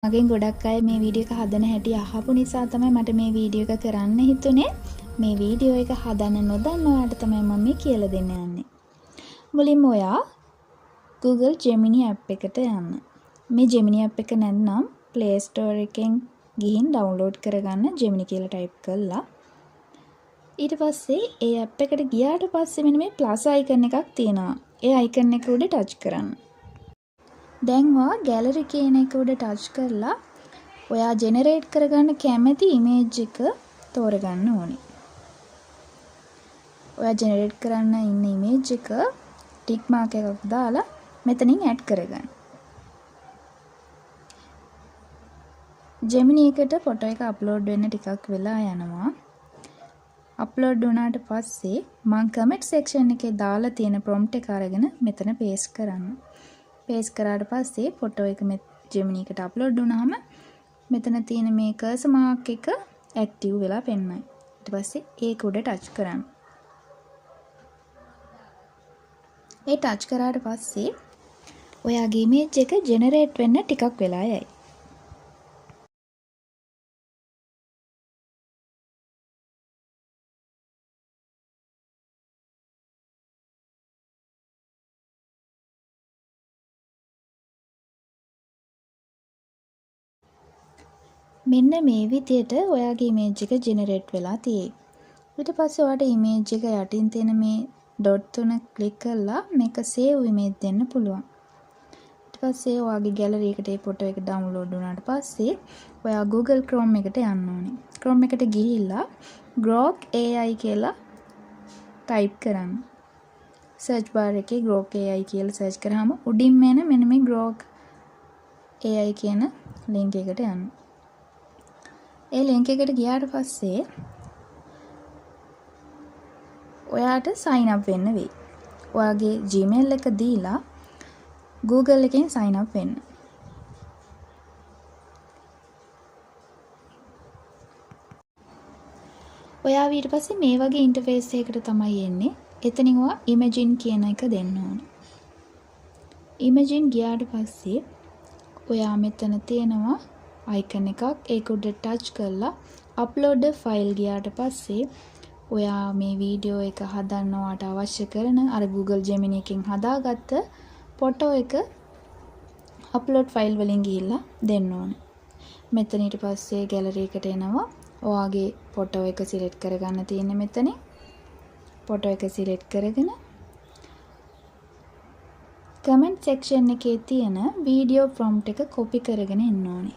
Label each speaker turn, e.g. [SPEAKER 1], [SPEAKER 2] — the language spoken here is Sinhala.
[SPEAKER 1] මගෙන් ගොඩක් අය මේ වීඩියෝ එක හදන හැටි අහපු නිසා තමයි මට මේ වීඩියෝ එක කරන්න හිතුනේ. මේ වීඩියෝ එක හදන්න නොදන්න ඔයාලට තමයි මම මේ කියලා දෙන්න යන්නේ. මුලින්ම ඔයා Google Gemini app එකට යන්න. මේ Gemini app එක නැත්නම් Play Store එකෙන් ගිහින් download කරගන්න Gemini කියලා type කරලා. ඊට පස්සේ ඒ app එකට ගියාට පස්සේ මෙන්න මේ plus icon එකක් තියෙනවා. ඒ icon එක උඩ touch කරන්න. දැන් ඔයා gallery කියන එක උඩ touch කරලා ඔයා generate කරගන්න කැමති image එක තෝරගන්න ඕනේ. ඔයා generate කරන්න ඉන්න image එක tick mark එකක් දාලා මෙතනින් add කරගන්න. Gemini එකට photo එක upload වෙන්න ටිකක් වෙලා යනවා. upload වුණාට පස්සේ මම comment section එකේ දාලා තියෙන prompt එක අරගෙන මෙතන paste කරන්න. paste කරාට පස්සේ ෆොටෝ එක Gemini එකට අප්ලෝඩ් වුණාම මෙතන තියෙන මේ cursor mark එක ඇක්ටිව් වෙලා පෙන්නයි. ඊට පස්සේ ඒක උඩ ටච් කරන්න. ඒ ටච් කරාට පස්සේ ඔයාගේ image එක generate වෙන්න ටිකක් වෙලා යයි. මෙන්න මේ විදියට ඔයාගේ image එක generate වෙලා තියෙයි. ඊට පස්සේ ඔයාට image එක යටින් තියෙන මේ dot තුන click කරලා මේක save image දෙන්න පුළුවන්. ඊට පස්සේ ඔයාගේ gallery එකට මේ photo එක download වුණාට පස්සේ ඔයා Google Chrome එකට යන්න ඕනේ. Chrome එකට ගිහිල්ලා Grok AI කියලා type කරන්න. search bar එකේ Grok AI කියලා search කරාම උඩින්ම එන මෙන්න මේ Grok AI කියන link එකට යන්න. ඒ link එකට ගියාට පස්සේ ඔයාට sign up වෙන්න වෙයි. ඔයාගේ Gmail එක දීලා Google එකෙන් sign up වෙන්න. ඔයා ඊට පස්සේ මේ වගේ interface එකකට තමයි එන්නේ. එතනින් ඔයා imagine කියන එක දෙන්න ඕනේ. imagine ගියාට පස්සේ ඔයා මෙතන තියෙනවා icon එකක් ඒක උඩ touch කරලා upload a file ගියාට පස්සේ ඔයා මේ වීඩියෝ එක හදන්න ඔයාට අවශ්‍ය කරන අර Google Gemini එකෙන් හදාගත්ත ෆොටෝ එක upload file වලින් ගිහිල්ලා දෙන්න ඕනේ. මෙතන ඊට පස්සේ gallery එකට එනවා. ඔයාගේ ෆොටෝ එක select කරගන්න තියෙන්නේ මෙතනින්. ෆොටෝ එක select කරගෙන comment section එකේ තියෙන video prompt එක copy කරගෙන එන්න ඕනේ.